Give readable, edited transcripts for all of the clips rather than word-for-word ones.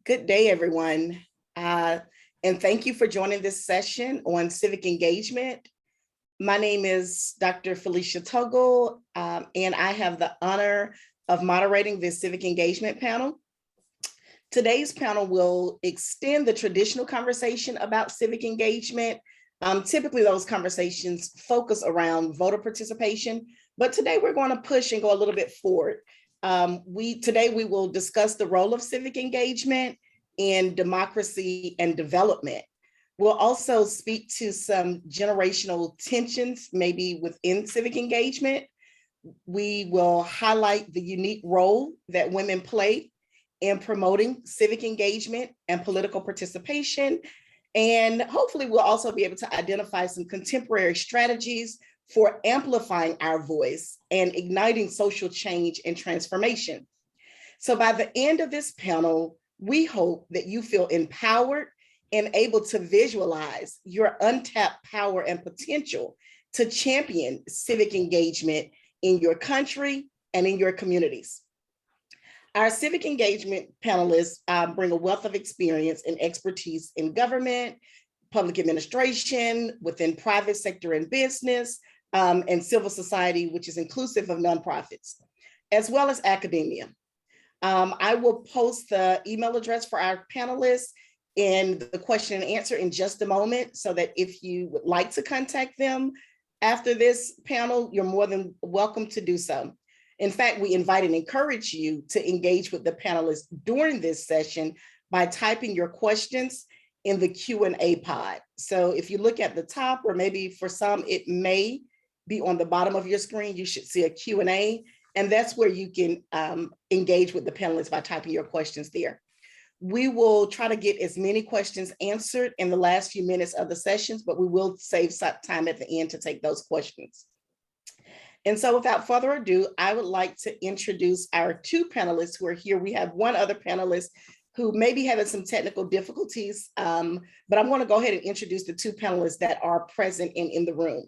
Good day, everyone. And thank you for joining this session on civic engagement. My name is Dr. Felicia Tuggle, and I have the honor of moderating this civic engagement panel. Today's panel will extend the traditional conversation about civic engagement. Typically, those conversations focus around voter participation, but today we're going to push and go a little bit forward. Today we will discuss the role of civic engagement in democracy and development. We'll also speak to some generational tensions, maybe within civic engagement. We will highlight the unique role that women play in promoting civic engagement and political participation. And hopefully we'll also be able to identify some contemporary strategies for amplifying our voice and igniting social change and transformation. So by the end of this panel, we hope that you feel empowered and able to visualize your untapped power and potential to champion civic engagement in your country and in your communities. Our civic engagement panelists bring a wealth of experience and expertise in government, public administration, within private sector and business, and civil society, which is inclusive of nonprofits, as well as academia. I will post the email address for our panelists in the question and answer in just a moment, so that if you would like to contact them after this panel, you're more than welcome to do so. In fact, we invite and encourage you to engage with the panelists during this session by typing your questions in the Q&A pod. So if you look at the top, or maybe for some, it may be on the bottom of your screen, you should see a Q&A, and that's where you can engage with the panelists by typing your questions there. We will try to get as many questions answered in the last few minutes of the sessions, but we will save some time at the end to take those questions. And so without further ado, I would like to introduce our two panelists who are here. We have one other panelist who may be having some technical difficulties, but I'm going to go ahead and introduce the two panelists that are present and in the room.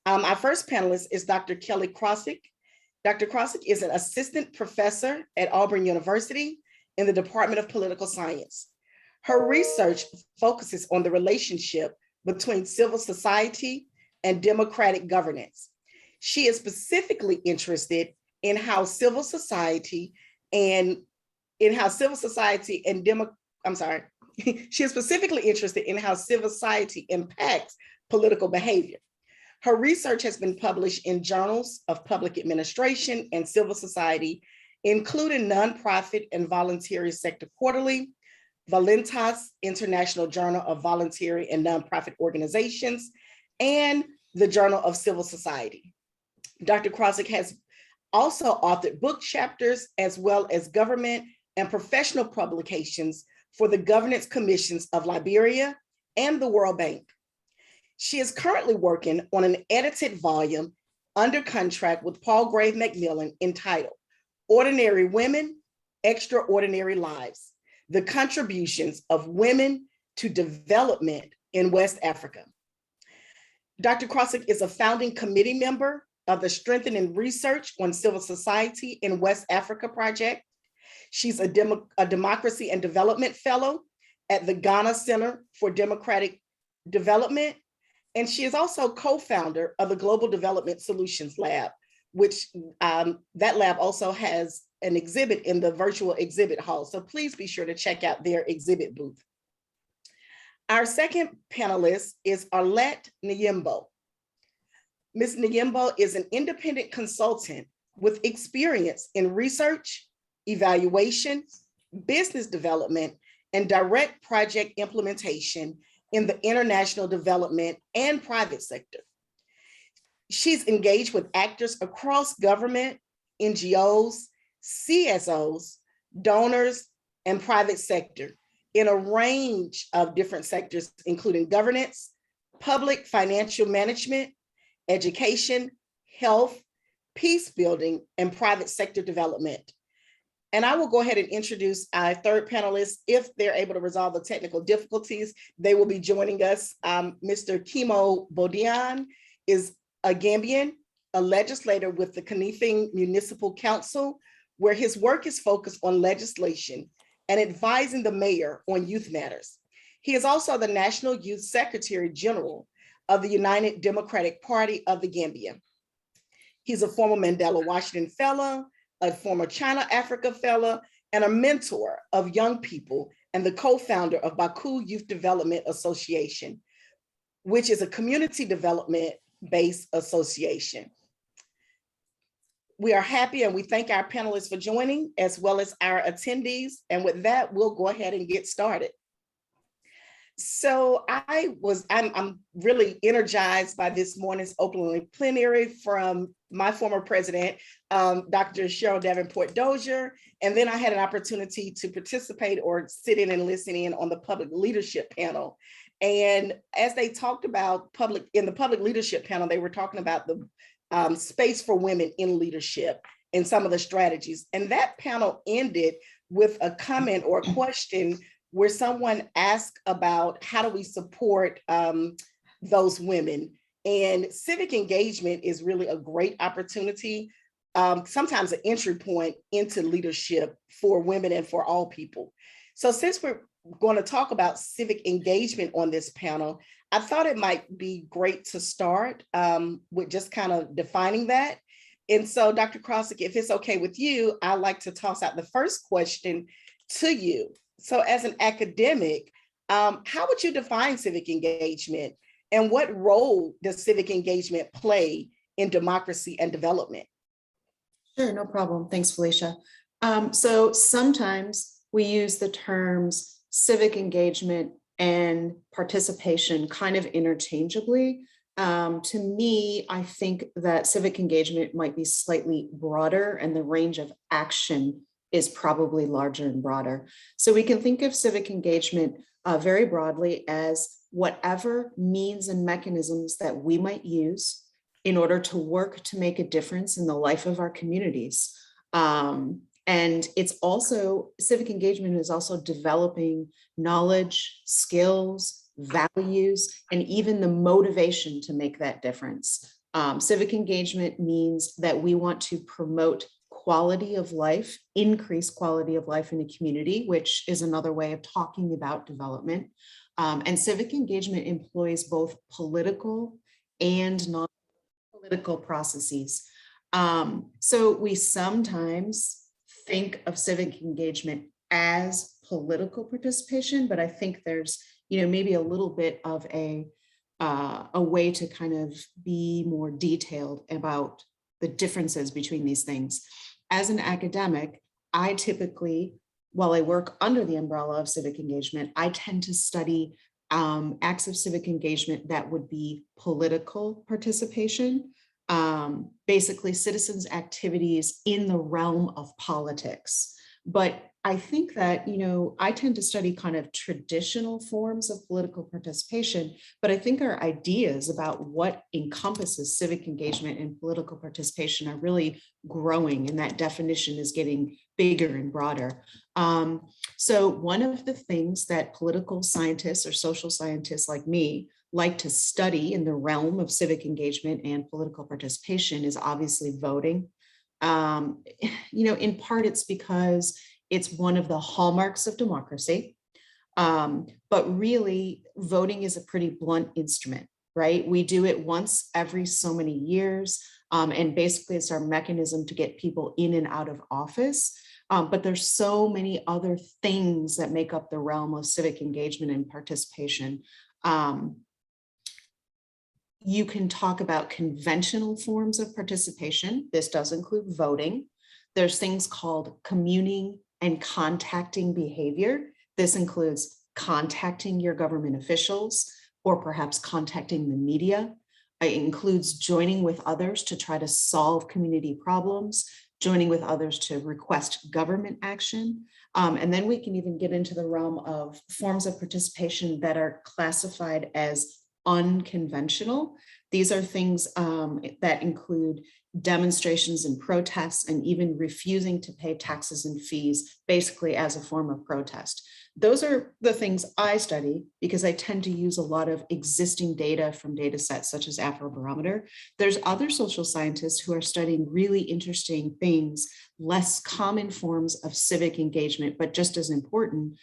Our first panelist is Dr. Kelly Krosick. Dr. Krosick is an assistant professor at Auburn University in the Department of Political Science. Her research focuses on the relationship between civil society and democratic governance. She is specifically interested in how civil society and she is specifically interested in how civil society impacts political behavior. Her research has been published in journals of public administration and civil society, including Nonprofit and Voluntary Sector Quarterly, Valentas International Journal of Voluntary and Nonprofit Organizations, and the Journal of Civil Society. Dr. Krosick has also authored book chapters as well as government and professional publications for the Governance Commissions of Liberia and the World Bank. She is currently working on an edited volume under contract with Paul Grave Macmillan entitled Ordinary Women, Extraordinary Lives: The Contributions of Women to Development in West Africa. Dr. Krosick is a founding committee member of the Strengthening Research on Civil Society in West Africa project. She's a Democracy and Development Fellow at the Ghana Center for Democratic Development. And she is also co-founder of the Global Development Solutions Lab, which that lab also has an exhibit in the virtual exhibit hall. So please be sure to check out their exhibit booth. Our second panelist is Arlette Nyimbo. Ms. Nyimbo is an independent consultant with experience in research, evaluation, business development, and direct project implementation in the international development and private sector. She's engaged with actors across government, NGOs, CSOs, donors, and private sector in a range of different sectors, including governance, public financial management, education, health, peace building, and private sector development. And I will go ahead and introduce our third panelist. If they're able to resolve the technical difficulties, they will be joining us. Mr. Kimo Bodian is a Gambian, a legislator with the Kanifing Municipal Council, where his work is focused on legislation and advising the mayor on youth matters. He is also the National Youth Secretary General of the United Democratic Party of the Gambia. He's a former Mandela Washington Fellow, a former China Africa Fellow, and a mentor of young people and the co-founder of Baku Youth Development Association, which is a community development-based association. We are happy and we thank our panelists for joining, as well as our attendees. And with that, we'll go ahead and get started. So I'm really energized by this morning's open plenary from my former president, Dr. Sharon Davenport Dozier. And then I had an opportunity to participate or sit in and listen in on the public leadership panel. And as they talked about in the public leadership panel, they were talking about the space for women in leadership and some of the strategies. And that panel ended with a comment or a question where someone asked about how do we support those women. And civic engagement is really a great opportunity, sometimes an entry point into leadership for women and for all people. So since we're going to talk about civic engagement on this panel, I thought it might be great to start with just kind of defining that. And so Dr. Krosick, if it's okay with you, I'd like to toss out the first question to you. So as an academic, how would you define civic engagement, and what role does civic engagement play in democracy and development? Sure, no problem. Thanks, Felicia. So sometimes we use the terms civic engagement and participation kind of interchangeably. To me, I think that civic engagement might be slightly broader and the range of action is probably larger and broader. So we can think of civic engagement very broadly as whatever means and mechanisms that we might use in order to work to make a difference in the life of our communities. And it's also, civic engagement is also developing knowledge, skills, values, and even the motivation to make that difference. Civic engagement means that we want to promote quality of life, increase quality of life in a community, which is another way of talking about development. And civic engagement employs both political and non-political processes. So we sometimes think of civic engagement as political participation, but I think there's, maybe a little bit of a way to kind of be more detailed about the differences between these things. As an academic, I typically, while I work under the umbrella of civic engagement, I tend to study acts of civic engagement that would be political participation, basically citizens' activities in the realm of politics. But I think that, I tend to study kind of traditional forms of political participation, but I think our ideas about what encompasses civic engagement and political participation are really growing, and that definition is getting bigger and broader. So one of the things that political scientists or social scientists like me like to study in the realm of civic engagement and political participation is obviously voting. In part it's because it's one of the hallmarks of democracy, but really voting is a pretty blunt instrument, right? We do it once every so many years, and basically it's our mechanism to get people in and out of office. But there's so many other things that make up the realm of civic engagement and participation. You can talk about conventional forms of participation. This does include voting. There's things called communing and contacting behavior. This includes contacting your government officials or perhaps contacting the media. It includes joining with others to try to solve community problems, joining with others to request government action. And then we can even get into the realm of forms of participation that are classified as unconventional. These are things that include, demonstrations and protests, and even refusing to pay taxes and fees, basically as a form of protest. Those are the things I study because I tend to use a lot of existing data from data sets such as Afrobarometer. There's other social scientists who are studying really interesting things, less common forms of civic engagement, but just as important.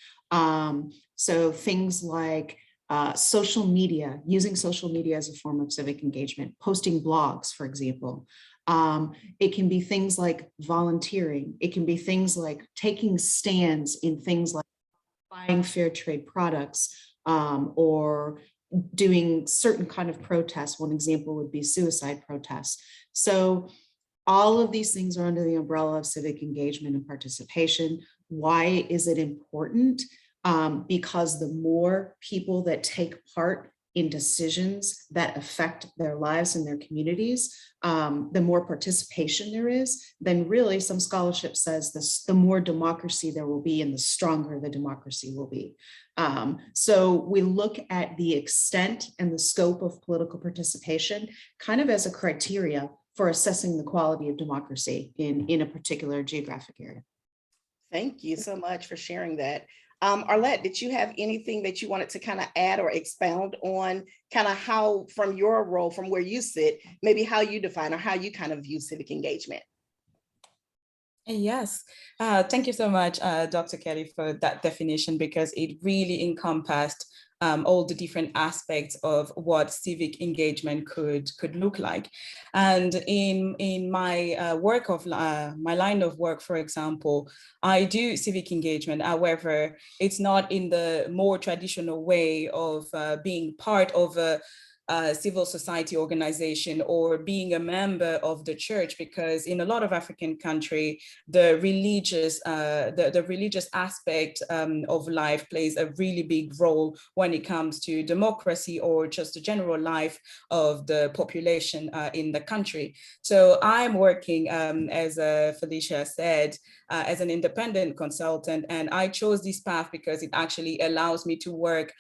So things like social media, using social media as a form of civic engagement, posting blogs, for example. It can be things like volunteering. It can be things like taking stands in things like buying fair trade products, or doing certain kind of protests. One example would be suicide protests. So all of these things are under the umbrella of civic engagement and participation. Why is it important? Because the more people that take part in decisions that affect their lives and their communities, the more participation there is, then really some scholarship says this, the more democracy there will be and the stronger the democracy will be. So we look at the extent and the scope of political participation kind of as a criteria for assessing the quality of democracy in a particular geographic area. Thank you so much for sharing that. Arlette, did you have anything that you wanted to kind of add or expound on kind of how, from your role, from where you sit, maybe how you define or how you kind of view civic engagement? Yes, thank you so much, Dr. Kelly, for that definition, because it really encompassed all the different aspects of what civic engagement could look like. And in my work of my line of work, for example, I do civic engagement. However, it's not in the more traditional way of being part of a civil society organization or being a member of the church, because in a lot of African countries, the religious aspect of life plays a really big role when it comes to democracy or just the general life of the population in the country. So I'm working, as Felicia said, as an independent consultant, and I chose this path because it actually allows me to work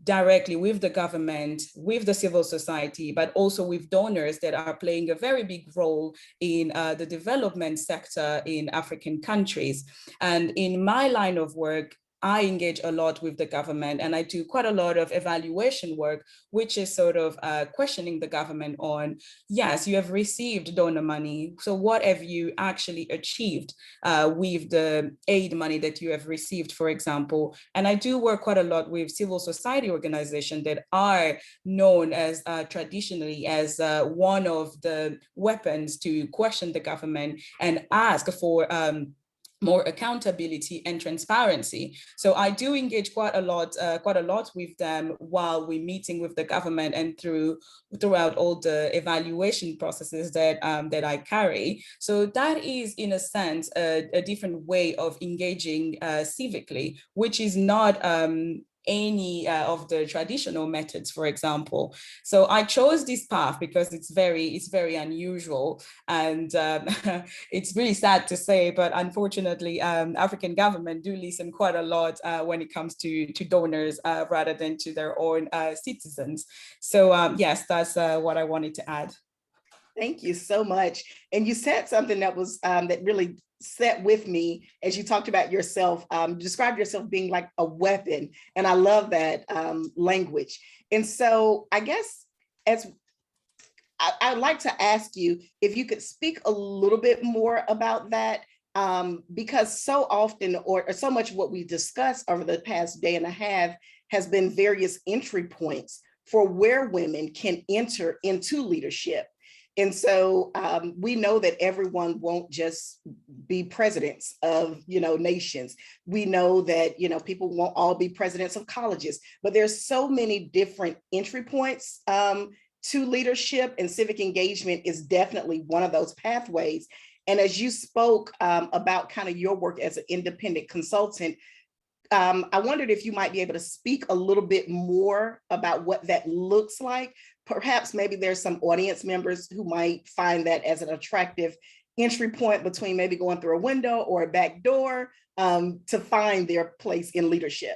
directly with the government, with the civil society, but also with donors that are playing a very big role in the development sector in African countries. And in my line of work, I engage a lot with the government, and I do quite a lot of evaluation work, which is sort of questioning the government on, yes, you have received donor money, so what have you actually achieved with the aid money that you have received, for example. And I do work quite a lot with civil society organizations that are known as traditionally as one of the weapons to question the government and ask for more accountability and transparency. So I do engage quite a lot with them while we're meeting with the government and throughout all the evaluation processes that I carry. So that is, in a sense, a different way of engaging civically, which is not any of the traditional methods, for example. So I chose this path because it's very unusual, and it's really sad to say, but unfortunately, African government do listen quite a lot when it comes to donors rather than to their own citizens. So yes, that's what I wanted to add. Thank you so much. And you said something that was that really sat with me as you talked about yourself, described yourself being like a weapon. And I love that language. And so I guess as I'd like to ask you if you could speak a little bit more about that, because so often or so much of what we discussed over the past day and a half has been various entry points for where women can enter into leadership. And so we know that everyone won't just be presidents of, nations. We know that, people won't all be presidents of colleges, but there's so many different entry points to leadership, and civic engagement is definitely one of those pathways. And as you spoke about kind of your work as an independent consultant, I wondered if you might be able to speak a little bit more about what that looks like. Perhaps maybe there's some audience members who might find that as an attractive entry point between maybe going through a window or a back door to find their place in leadership.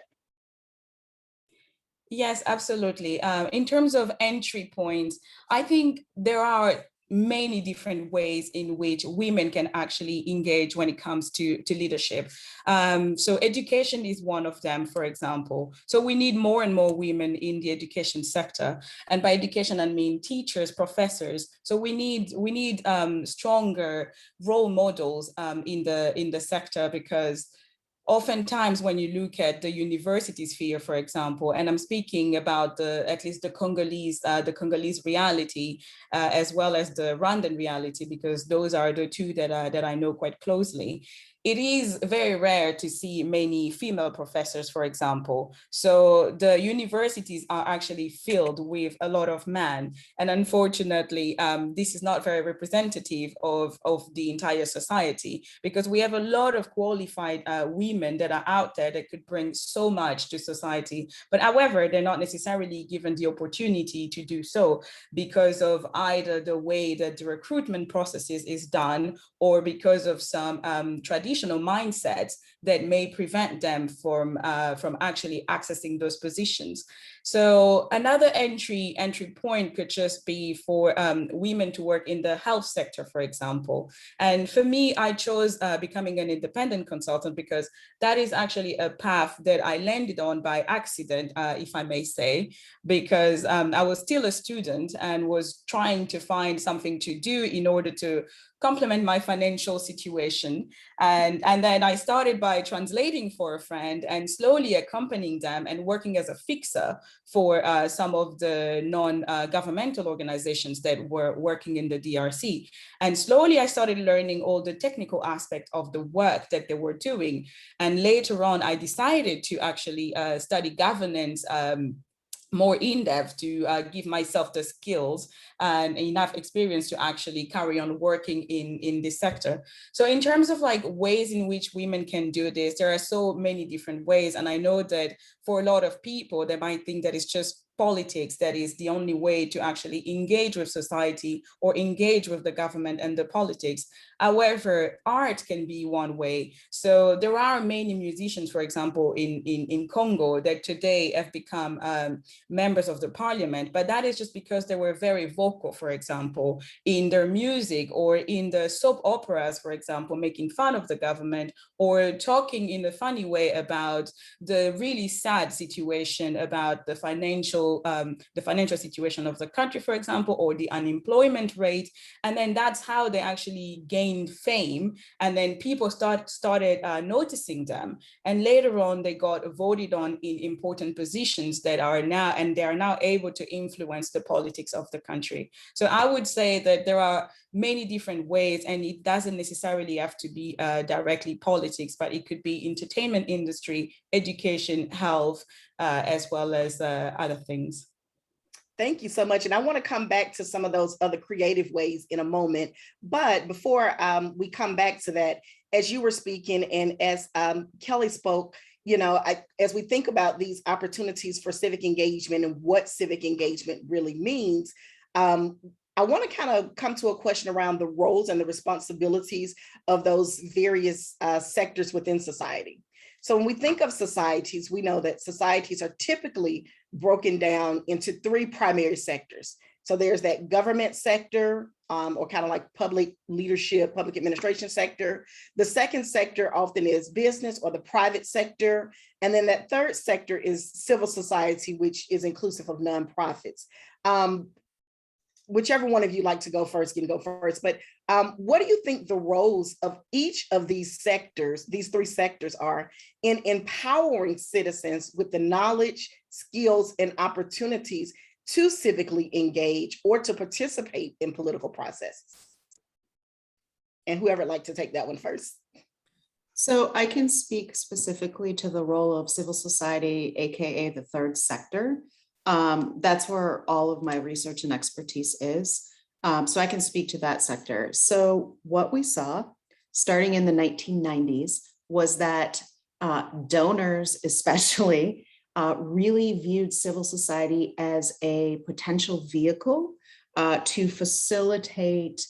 Yes, absolutely. In terms of entry points, I think there are many different ways in which women can actually engage when it comes to leadership. So education is one of them, for example. So we need more and more women in the education sector. And by education, I mean teachers, professors. So we need stronger role models in the sector, because oftentimes when you look at the university sphere, for example, and I'm speaking about at least the Congolese reality, as well as the Rwandan reality, because those are the two that I know quite closely. It is very rare to see many female professors, for example. So the universities are actually filled with a lot of men. And unfortunately, this is not very representative of the entire society, because we have a lot of qualified women that are out there that could bring so much to society. But however, they're not necessarily given the opportunity to do so because of either the way that the recruitment processes is done, or because of some traditional mindsets that may prevent them from actually accessing those positions. So another entry point could just be for women to work in the health sector, for example. And for me, I chose becoming an independent consultant because that is actually a path that I landed on by accident, if I may say, because I was still a student and was trying to find something to do in order to complement my financial situation. And then I started by translating for a friend and slowly accompanying them and working as a fixer for some of the non-governmental organizations that were working in the DRC. And slowly I started learning all the technical aspect of the work that they were doing. And later on, I decided to actually study governance more in depth to give myself the skills and enough experience to actually carry on working in this sector. So in terms of like ways in which women can do this, there are so many different ways. And I know that for a lot of people, they might think that it's just politics that is the only way to actually engage with society or engage with the government and the politics. However, art can be one way. So there are many musicians, for example, in Congo that today have become members of the parliament, but that is just because they were very vocal, for example, in their music or in the soap operas, for example, making fun of the government or talking in a funny way about the really sad situation about the financial situation of the country, for example, or the unemployment rate. And then that's how they actually gained fame. And then people started noticing them. And later on, they got voted on in important positions that are now, and they are now able to influence the politics of the country. So I would say that there are many different ways, and it doesn't necessarily have to be directly politics, but it could be entertainment industry, education, health, as well as other things. Thank you so much. And I want to come back to some of those other creative ways in a moment. But before we come back to that, as you were speaking and as Kelly spoke, you know, as we think about these opportunities for civic engagement and what civic engagement really means, I want to kind of come to a question around the roles and the responsibilities of those various sectors within society. So when we think of societies, we know that societies are typically broken down into three primary sectors. So there's that government sector, or kind of like public leadership, public administration sector. The second sector often is business or the private sector. And then that third sector is civil society, which is inclusive of nonprofits. Whichever one of you like to go first can go first. But what do you think the roles of each of these sectors, these three sectors, are in empowering citizens with the knowledge, skills, and opportunities to civically engage or to participate in political processes? And whoever would like to take that one first. So I can speak specifically to the role of civil society, AKA the third sector. That's where all of my research and expertise is. So I can speak to that sector. So what we saw starting in the 1990s was that donors especially really viewed civil society as a potential vehicle to facilitate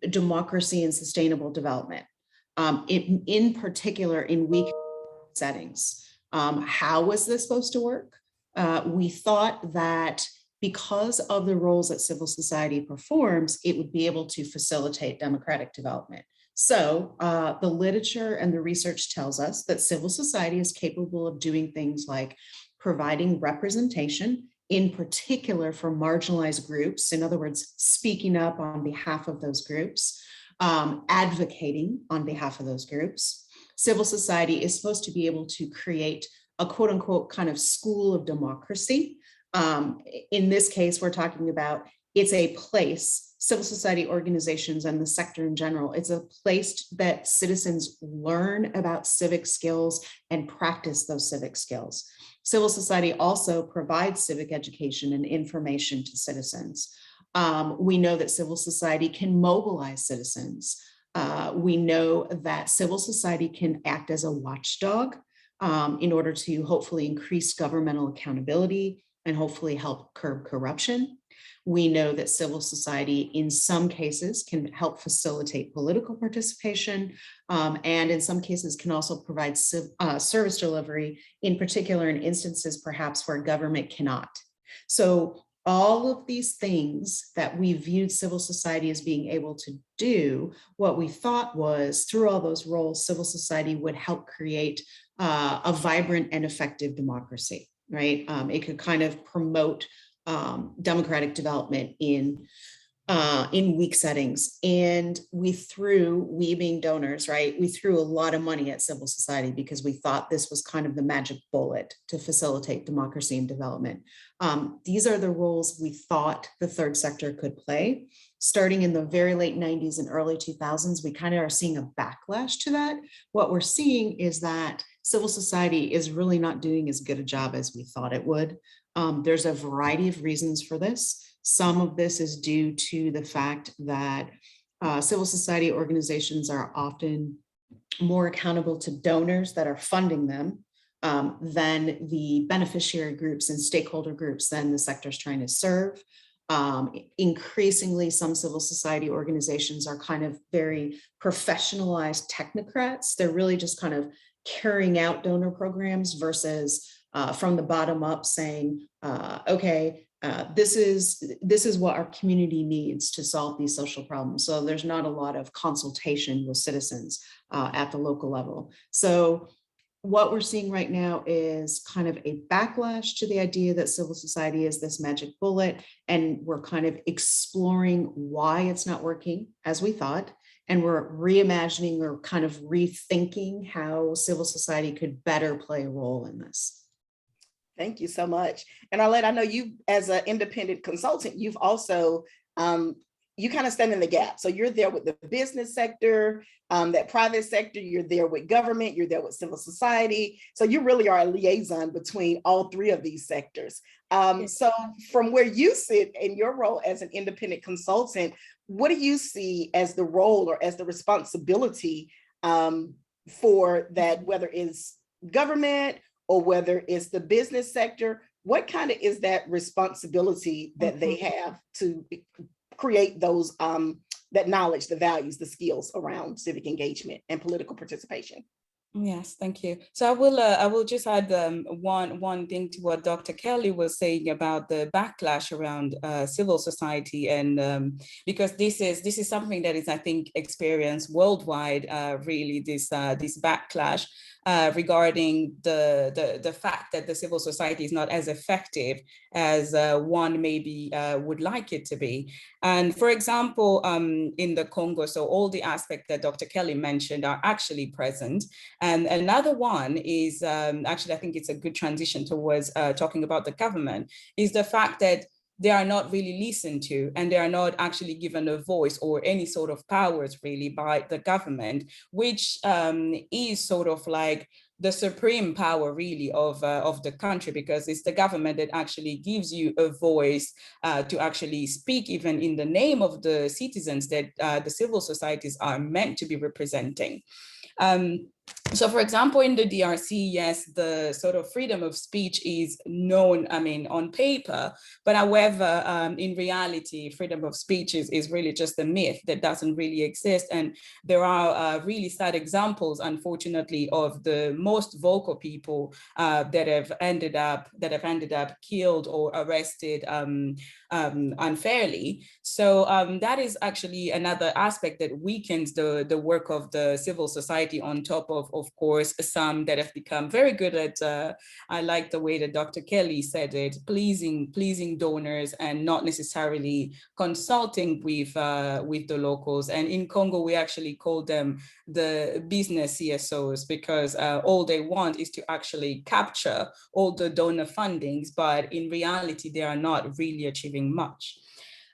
democracy and sustainable development, in particular in weak settings. How was this supposed to work? We thought that because of the roles that civil society performs, it would be able to facilitate democratic development. So the literature and the research tells us that civil society is capable of doing things like providing representation, in particular for marginalized groups. In other words, speaking up on behalf of those groups, advocating on behalf of those groups. Civil society is supposed to be able to create a quote unquote kind of school of democracy. In this case, we're talking about it's a place, civil society organizations and the sector in general, it's a place that citizens learn about civic skills and practice those civic skills. Civil society also provides civic education and information to citizens. We know that civil society can mobilize citizens. We know that civil society can act as a watchdog in order to hopefully increase governmental accountability and hopefully help curb corruption. We know that civil society in some cases can help facilitate political participation, and in some cases can also provide service delivery, in particular in instances perhaps where government cannot. So all of these things that we viewed civil society as being able to do, what we thought was through all those roles, civil society would help create a vibrant and effective democracy, right? It could kind of promote democratic development in weak settings. And we being donors, right? We threw a lot of money at civil society because we thought this was kind of the magic bullet to facilitate democracy and development. These are the roles we thought the third sector could play. Starting in the very late 90s and early 2000s, we kind of are seeing a backlash to that. What we're seeing is that civil society is really not doing as good a job as we thought it would. There's a variety of reasons for this. Some of this is due to the fact that civil society organizations are often more accountable to donors that are funding them than the beneficiary groups and stakeholder groups than the sector's trying to serve. Increasingly, some civil society organizations are kind of very professionalized technocrats. They're really just kind of carrying out donor programs versus from the bottom up saying, okay, this is what our community needs to solve these social problems. So there's not a lot of consultation with citizens at the local level. So what we're seeing right now is kind of a backlash to the idea that civil society is this magic bullet, and we're kind of exploring why it's not working as we thought. And we're reimagining or kind of rethinking how civil society could better play a role in this. Thank you so much. And Arlette, I know you as an independent consultant, you've also, you kind of stand in the gap. So you're there with the business sector, that private sector, you're there with government, you're there with civil society. So you really are a liaison between all three of these sectors. So from where you sit in your role as an independent consultant, what do you see as the role or as the responsibility for that, whether it's government or whether it's the business sector? What kind of is that responsibility that they have to create those, that knowledge, the values, the skills around civic engagement and political participation? Yes, thank you. So I will just add one thing to what Dr. Kelly was saying about the backlash around civil society, and because this is something that is, I think, experienced worldwide. Really, this backlash regarding the fact that the civil society is not as effective as one maybe would like it to be. And for example, in the Congo, so all the aspects that Dr. Kelly mentioned are actually present. And another one is, actually, I think it's a good transition towards talking about the government, is the fact that they are not really listened to, and they are not actually given a voice or any sort of powers really by the government, which is sort of like the supreme power really of the country, because it's the government that actually gives you a voice to actually speak even in the name of the citizens that the civil societies are meant to be representing. So for example, in the DRC, yes, the sort of freedom of speech is known, I mean, on paper, but however, in reality, freedom of speech is really just a myth that doesn't really exist. And there are really sad examples, unfortunately, of the most vocal people that have ended up killed or arrested unfairly. So that is actually another aspect that weakens the work of the civil society, on top of course, some that have become very good at, I like the way that Dr. Kelly said it, pleasing donors and not necessarily consulting with the locals. And in Congo, we actually call them the business CSOs, because all they want is to actually capture all the donor fundings, but in reality, they are not really achieving much.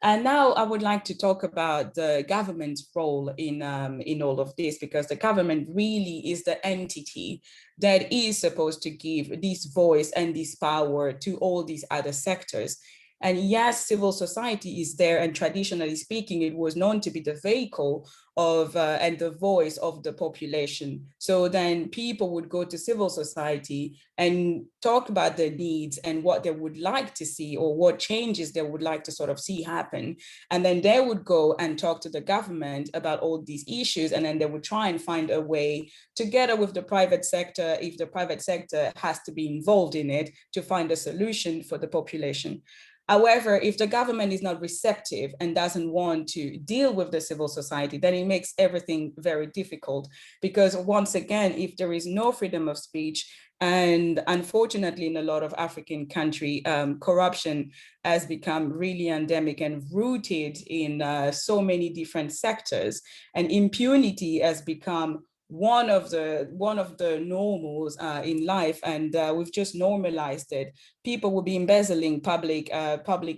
And now I would like to talk about the government's role in all of this, because the government really is the entity that is supposed to give this voice and this power to all these other sectors. And yes, civil society is there, and traditionally speaking, it was known to be the vehicle of and the voice of the population. So then people would go to civil society and talk about their needs and what they would like to see, or what changes they would like to sort of see happen. And then they would go and talk to the government about all these issues, and then they would try and find a way, together with the private sector, if the private sector has to be involved in it, to find a solution for the population. However, if the government is not receptive and doesn't want to deal with the civil society, then it makes everything very difficult. Because once again, if there is no freedom of speech, and unfortunately in a lot of African countries, corruption has become really endemic and rooted in so many different sectors, and impunity has become one of the normals in life, and we've just normalized it. People will be embezzling public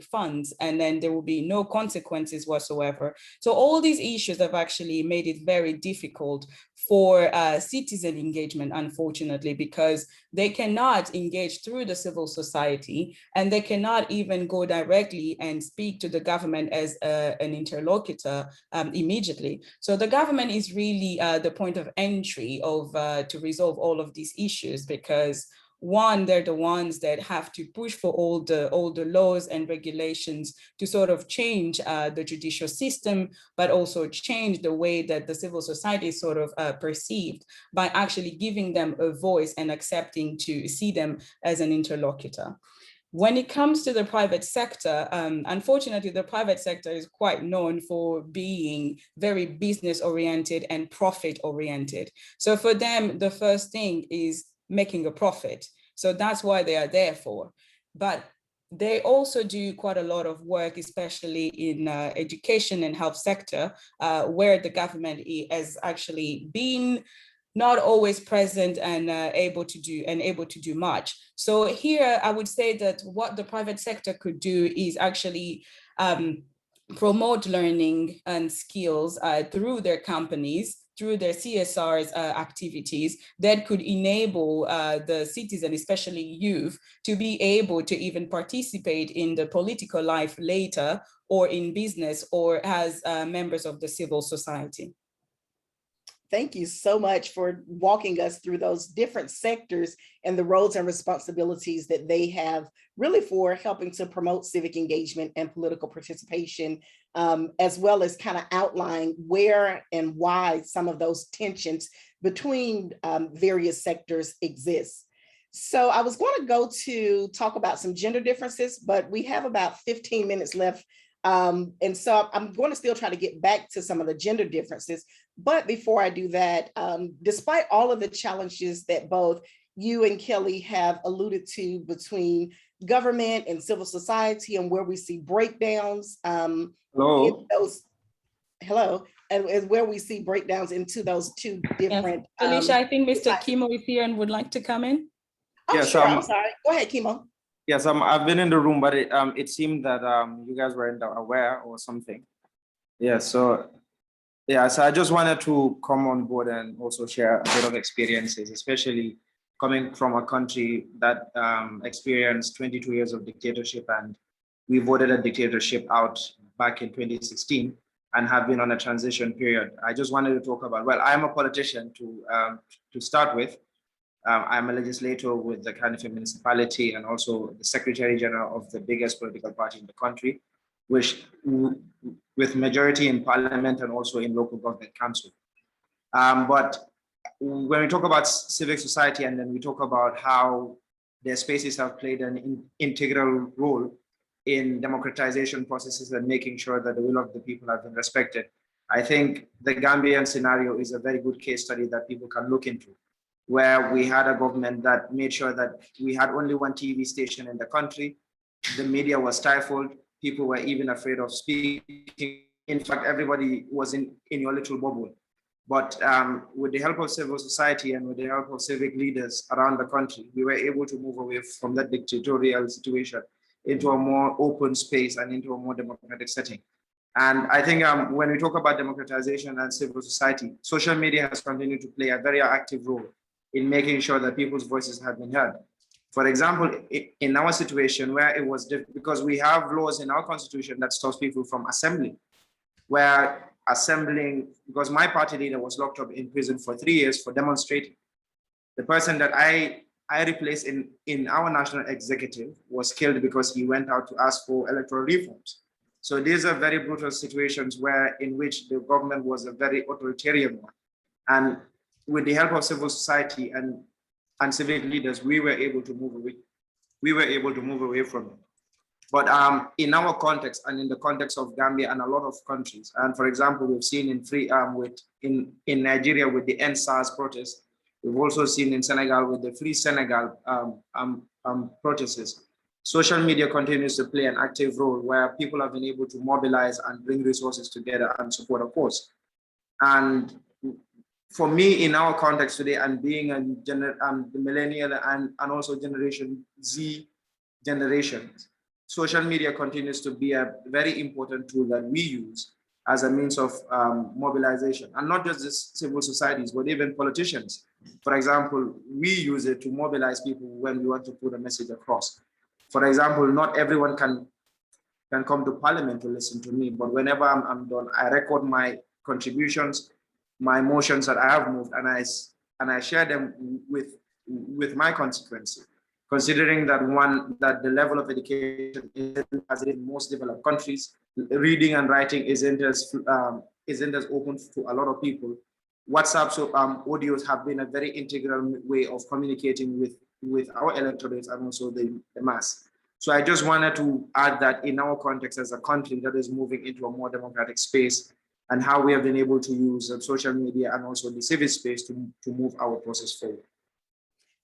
funds, and then there will be no consequences whatsoever. So all these issues have actually made it very difficult for citizen engagement, unfortunately, because they cannot engage through the civil society, and they cannot even go directly and speak to the government as an interlocutor immediately. So the government is really the point of entry of to resolve all of these issues, because one, they're the ones that have to push for all the laws and regulations to sort of change the judicial system, but also change the way that the civil society is sort of perceived, by actually giving them a voice and accepting to see them as an interlocutor. When it comes to the private sector, unfortunately, the private sector is quite known for being very business oriented and profit oriented. So for them, the first thing is making a profit. So that's why they are there for. But they also do quite a lot of work, especially in education and health sector, where the government has actually been not always present and able to do much. So here I would say that what the private sector could do is actually promote learning and skills through their companies, through their CSR's activities, that could enable the citizen, especially youth, to be able to even participate in the political life later, or in business, or as members of the civil society. Thank you so much for walking us through those different sectors and the roles and responsibilities that they have, really for helping to promote civic engagement and political participation, as well as kind of outline where and why some of those tensions between various sectors exist. So I was going to go to talk about some gender differences, but we have about 15 minutes left. And so I'm going to still try to get back to some of the gender differences. But before I do that, despite all of the challenges that both you and Kelly have alluded to between government and civil society, and where we see breakdowns, Hello. And where we see breakdowns into those two different. Yes. Felicia, I think Mr. Kimo is here and would like to come in. Oh, yes, sure. I'm sorry. Go ahead, Kimo. Yes, I've been in the room, but it seemed that you guys weren't aware or something. Yeah, so I just wanted to come on board and also share a bit of experiences, especially coming from a country that experienced 22 years of dictatorship, and we voted a dictatorship out back in 2016. and have been on a transition period. I just wanted to talk about, well, I'm a politician to start with. I'm a legislator with the Cardiff municipality and also the Secretary General of the biggest political party in the country, which with majority in parliament and also in local government council. But when we talk about civic society and then we talk about how their spaces have played an integral role in democratization processes and making sure that the will of the people have been respected, I think the Gambian scenario is a very good case study that people can look into, where we had a government that made sure that we had only one TV station in the country. The media was stifled. People were even afraid of speaking. In fact, everybody was in your little bubble. But with the help of civil society and with the help of civic leaders around the country, we were able to move away from that dictatorial situation into a more open space and into a more democratic setting. And I think when we talk about democratization and civil society, social media has continued to play a very active role in making sure that people's voices have been heard. For example, in our situation where it was because we have laws in our constitution that stops people from assembling, where assembling, because my party leader was locked up in prison for 3 years for demonstrating. The person that I replaced in our national executive was killed because he went out to ask for electoral reforms. So these are very brutal situations in which the government was a very authoritarian one. And with the help of civil society and civic leaders, we were able to move away. We were able to move away from it. But in our context and in the context of Gambia and a lot of countries, and for example, we've seen in Nigeria with the NSAS protests, we've also seen in Senegal with the Free Senegal protests. Social media continues to play an active role where people have been able to mobilize and bring resources together and support a cause. And for me, in our context today, and being the millennial and also Generation Z generations, social media continues to be a very important tool that we use as a means of mobilization, and not just the civil societies, but even politicians. For example, we use it to mobilize people when we want to put a message across. For example, not everyone can come to parliament to listen to me, but whenever I'm done, I record my contributions, my motions that I have moved, and I share them with my constituency. Considering that the level of education isn't as in most developed countries, reading and writing isn't as open to a lot of people. WhatsApp audios have been a very integral way of communicating with our electorates and also the mass. So I just wanted to add that in our context as a country that is moving into a more democratic space, and how we have been able to use social media and also the civic space to move our process forward.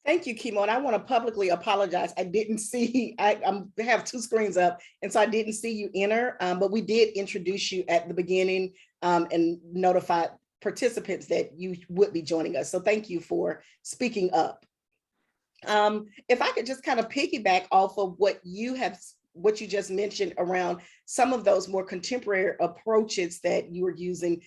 Thank you, Kimo. And I want to publicly apologize. I didn't see, I have two screens up, and so I didn't see you enter, but we did introduce you at the beginning and notified participants that you would be joining us. So thank you for speaking up. If I could just kind of piggyback off of what you just mentioned around some of those more contemporary approaches that you were using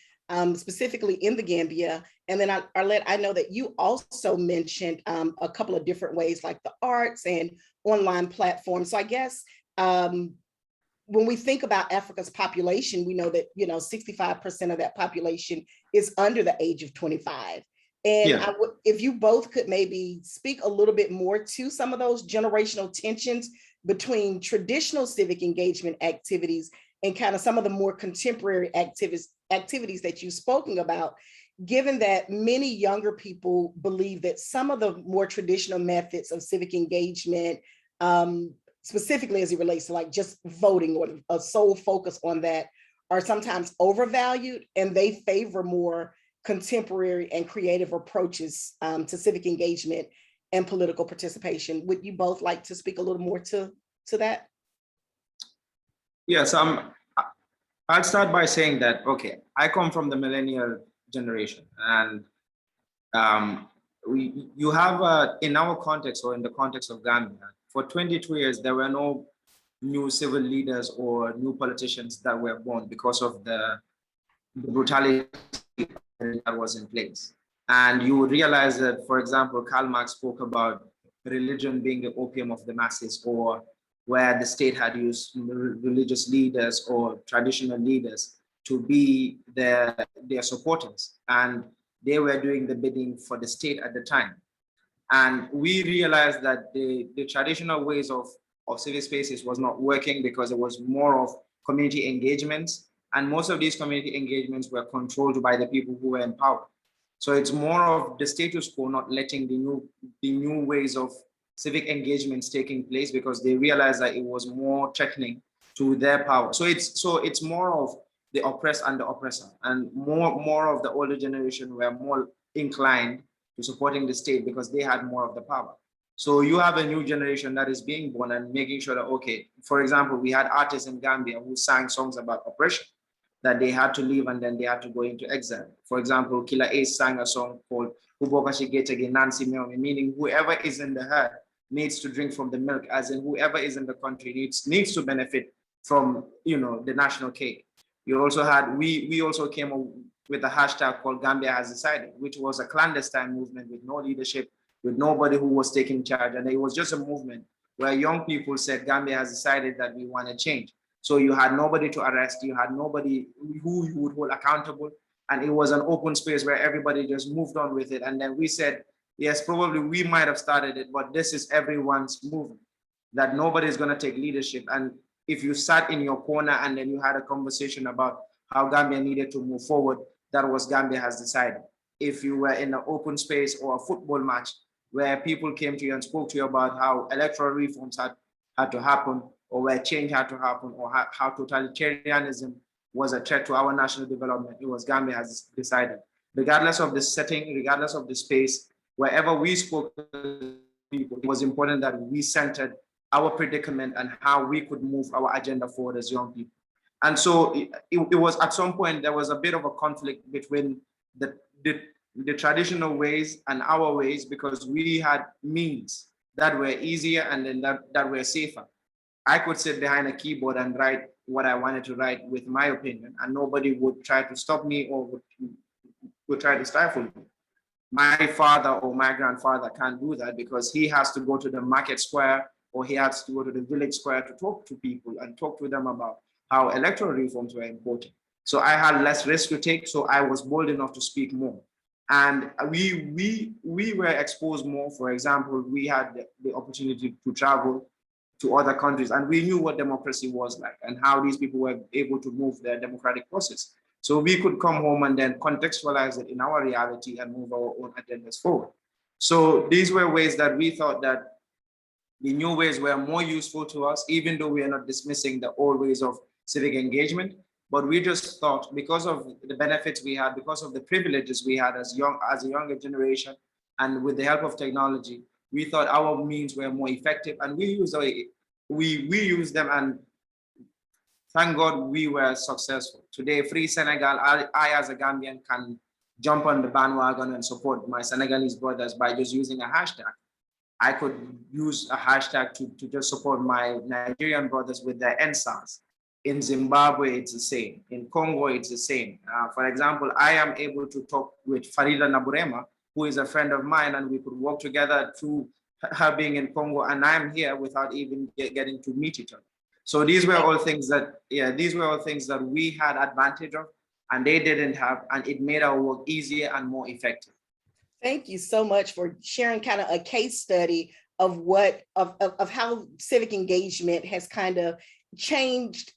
specifically in the Gambia. And then Arlette, I know that you also mentioned a couple of different ways like the arts and online platforms. So I guess when we think about Africa's population, we know that 65% of that population is under the age of 25. And if you both could maybe speak a little bit more to some of those generational tensions between traditional civic engagement activities and kind of some of the more contemporary activities that you've spoken about, given that many younger people believe that some of the more traditional methods of civic engagement, specifically as it relates to like just voting or a sole focus on that, are sometimes overvalued, and they favor more contemporary and creative approaches to civic engagement and political participation. Would you both like to speak a little more to that? Yes, I'll start by saying that, okay, I come from the millennial generation, and you have in our context or in the context of Gambia, for 22 years, there were no new civil leaders or new politicians that were born because of the brutality that was in place. And you would realize that, for example, Karl Marx spoke about religion being the opium of the masses, or where the state had used religious leaders or traditional leaders to be their supporters. And they were doing the bidding for the state at the time. And we realized that the traditional ways of civic spaces was not working because it was more of community engagements. And most of these community engagements were controlled by the people who were in power. So it's more of the status quo not letting the new ways of civic engagements taking place, because they realized that it was more threatening to their power. So it's more of the oppressed and the oppressor, and more of the older generation were more inclined to supporting the state because they had more of the power. So you have a new generation that is being born and making sure that, okay, for example, we had artists in Gambia who sang songs about oppression, that they had to leave and then they had to go into exile. For example, Killer Ace sang a song called Hubokashi Getege Nancy Meomi, meaning whoever is in the herd needs to drink from the milk, as in whoever is in the country needs to benefit from, the national cake. You also had, we also came up with a hashtag called Gambia Has Decided, which was a clandestine movement with no leadership, with nobody who was taking charge. And it was just a movement where young people said, Gambia has decided that we want to change. So you had nobody to arrest, you had nobody who you would hold accountable. And it was an open space where everybody just moved on with it. And then we said, yes, probably we might have started it, but this is everyone's movement, that nobody's going to take leadership. And if you sat in your corner and then you had a conversation about how Gambia needed to move forward, that was Gambia Has Decided. If you were in an open space or a football match where people came to you and spoke to you about how electoral reforms had to happen, or where change had to happen, or how totalitarianism was a threat to our national development, it was Gambia Has Decided. Regardless of the setting, regardless of the space, wherever we spoke to people, it was important that we centered our predicament and how we could move our agenda forward as young people. And so it was, at some point, there was a bit of a conflict between the traditional ways and our ways, because we had means that were easier and then that were safer. I could sit behind a keyboard and write what I wanted to write with my opinion, and nobody would try to stop me or would try to stifle me. My father or my grandfather can't do that because he has to go to the market square or he has to go to the village square to talk to people and talk to them about how electoral reforms were important. So I had less risk to take, so I was bold enough to speak more. And we were exposed more. For example, we had the opportunity to travel to other countries, and we knew what democracy was like and how these people were able to move their democratic process. So we could come home and then contextualize it in our reality and move our own agendas forward. So these were ways that we thought that the new ways were more useful to us, even though we are not dismissing the old ways of civic engagement. But we just thought, because of the benefits we had, because of the privileges we had as a younger generation, and with the help of technology, we thought our means were more effective, and we used them, and thank God we were successful. Today, Free Senegal, I as a Gambian can jump on the bandwagon and support my Senegalese brothers by just using a hashtag. I could use a hashtag to just support my Nigerian brothers with their NSAS. In Zimbabwe, it's the same. In Congo, it's the same. For example, I am able to talk with Farida Naburema, who is a friend of mine, and we could work together through her being in Congo, and I'm here without even getting to meet each other. So these were all things that, we had advantage of, and they didn't have, and it made our work easier and more effective. Thank you so much for sharing kind of a case study of how civic engagement has kind of changed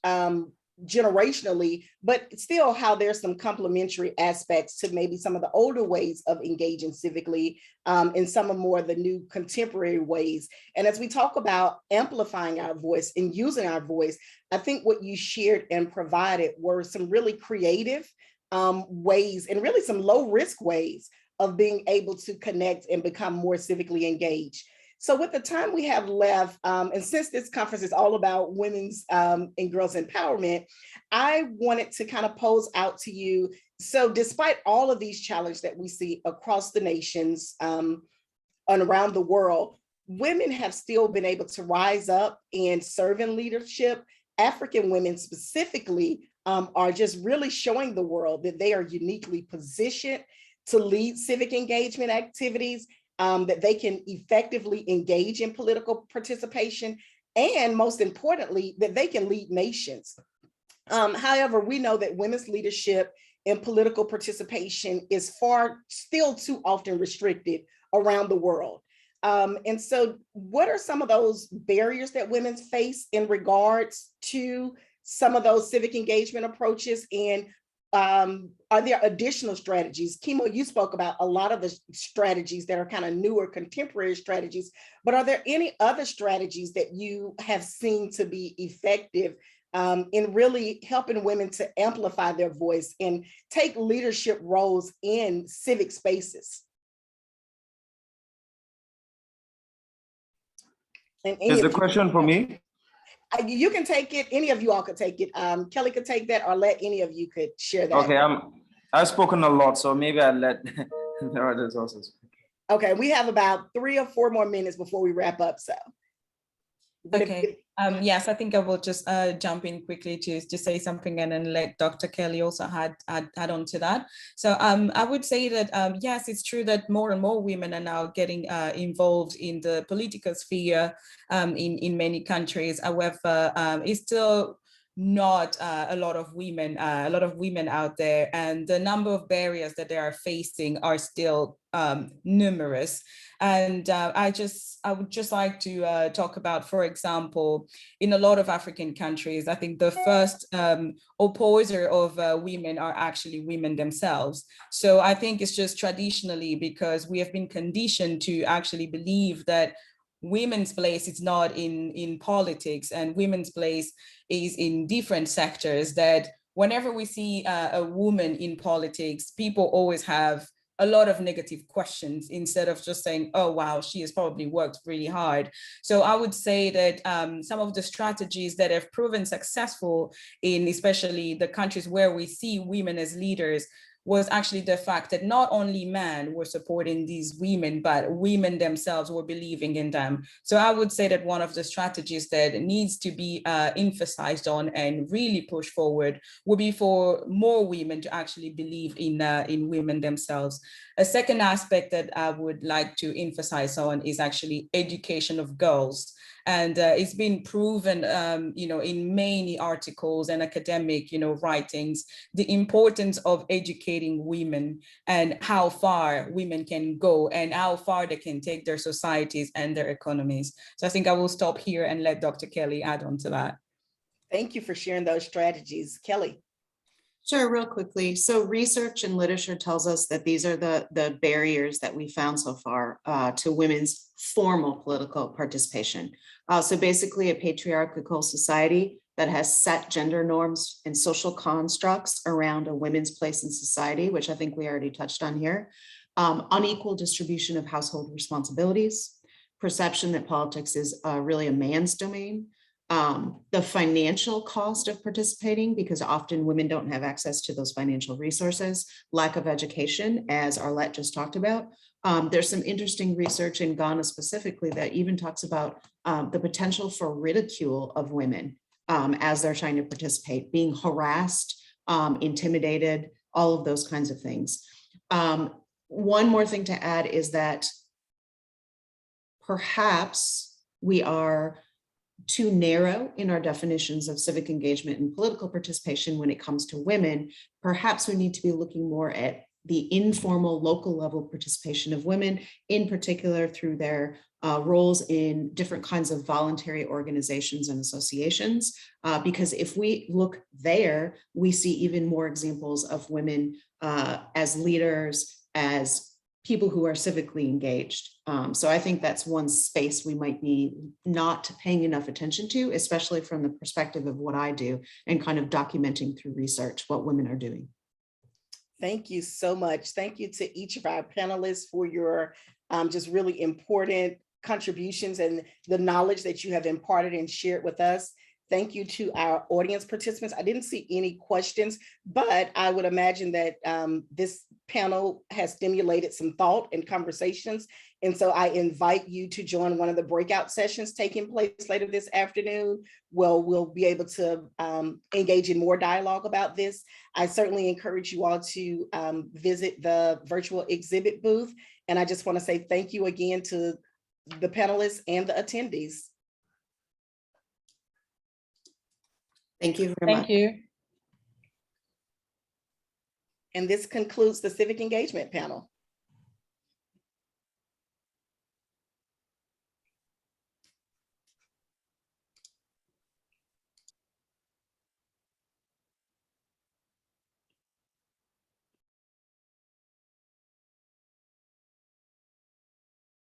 generationally, but still how there's some complementary aspects to maybe some of the older ways of engaging civically and some of more of the new contemporary ways. And as we talk about amplifying our voice and using our voice, I think what you shared and provided were some really creative ways and really some low risk ways of being able to connect and become more civically engaged. So with the time we have left, and since this conference is all about women's and girls empowerment, I wanted to kind of pose out to you. So despite all of these challenges that we see across the nations and around the world, women have still been able to rise up and serve in leadership. African women specifically are just really showing the world that they are uniquely positioned to lead civic engagement activities, that they can effectively engage in political participation, and most importantly, that they can lead nations. However, we know that women's leadership and political participation is still too often restricted around the world. And so what are some of those barriers that women face in regards to some of those civic engagement approaches? And are there additional strategies? Kimo, you spoke about a lot of the strategies that are kind of newer contemporary strategies, but are there any other strategies that you have seen to be effective in really helping women to amplify their voice and take leadership roles in civic spaces? And Is the question for me? You can take it. Any of you all could take it. Kelly could take that, or let any of you could share that. Okay, I've spoken a lot, so maybe I'll let the others also speak. Okay, we have about 3 or 4 more minutes before we wrap up. So, okay. Yes, I think I will just jump in quickly to say something, and then let Dr. Kelly also add on to that. So I would say that, yes, it's true that more and more women are now getting involved in the political sphere in many countries. However, it's still not a lot of women out there, and the number of barriers that they are facing are still numerous. And I would just like to talk about, for example, in a lot of African countries, I think the first opposer of women are actually women themselves. So I think it's just traditionally because we have been conditioned to actually believe that women's place is not in politics, and women's place is in different sectors, that whenever we see a woman in politics, people always have a lot of negative questions instead of just saying, oh, wow, she has probably worked really hard. So I would say that some of the strategies that have proven successful in especially the countries where we see women as leaders was actually the fact that not only men were supporting these women, but women themselves were believing in them. So I would say that one of the strategies that needs to be emphasized on and really push forward would be for more women to actually believe in women themselves. A second aspect that I would like to emphasize on is actually education of girls. And it's been proven, in many articles and academic, writings, the importance of educating women and how far women can go and how far they can take their societies and their economies. So I think I will stop here and let Dr. Kelly add on to that. Thank you for sharing those strategies. Kelly. Sure, real quickly. So research and literature tells us that these are the barriers that we found so far to women's formal political participation. So basically a patriarchal society that has set gender norms and social constructs around a women's place in society, which I think we already touched on here. Unequal distribution of household responsibilities, perception that politics is really a man's domain. The financial cost of participating, because often women don't have access to those financial resources, lack of education, as Arlette just talked about. There's some interesting research in Ghana specifically that even talks about the potential for ridicule of women as they're trying to participate, being harassed, intimidated, all of those kinds of things. One more thing to add is that perhaps we are too narrow in our definitions of civic engagement and political participation when it comes to women. Perhaps we need to be looking more at the informal local level participation of women, in particular through their roles in different kinds of voluntary organizations and associations. Because if we look there, we see even more examples of women as leaders, as people who are civically engaged. So I think that's one space we might be not paying enough attention to, especially from the perspective of what I do and kind of documenting through research what women are doing. Thank you so much. Thank you to each of our panelists for your just really important contributions and the knowledge that you have imparted and shared with us. Thank you to our audience participants. I didn't see any questions, but I would imagine that this panel has stimulated some thought and conversations. And so I invite you to join one of the breakout sessions taking place later this afternoon. We'll be able to engage in more dialogue about this. I certainly encourage you all to visit the virtual exhibit booth. And I just want to say thank you again to the panelists and the attendees. Thank you very much. Thank you. And this concludes the civic engagement panel.